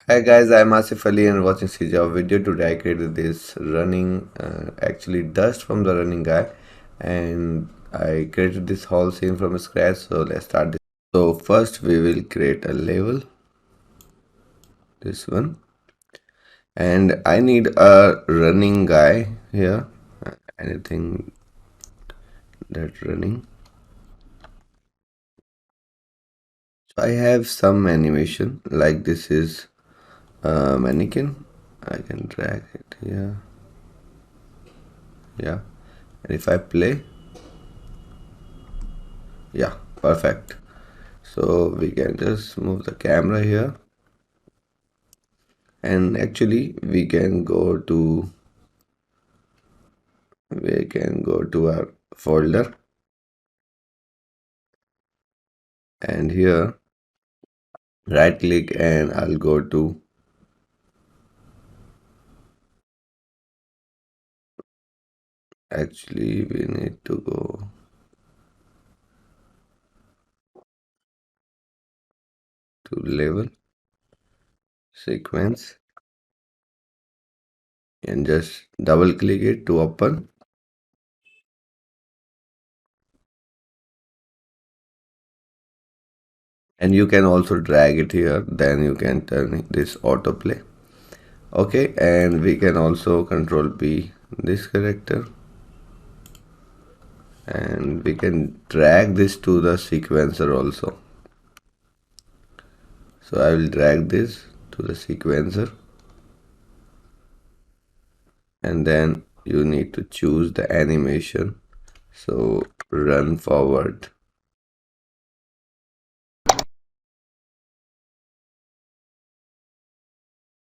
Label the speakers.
Speaker 1: Hi guys, I'm Asif Ali and watching CGHOW video. Today I created this running, actually dust from the running guy, and I created this whole scene from scratch. So let's start this. So first we will create a level, this one, and I need a running guy here. Anything that running. So I have some animation like this is a mannequin. I can drag it here. Yeah, and if I play, yeah, perfect. So we can just move the camera here, and actually we can go to our folder, and here right click and I'll go to, actually we need to go to level sequence and just double click it to open, and you can also drag it here, then you can turn this autoplay. Okay, and we can also control B this character, and we can drag this to the sequencer also. So I will drag this to the sequencer, and then you need to choose the animation. So run forward.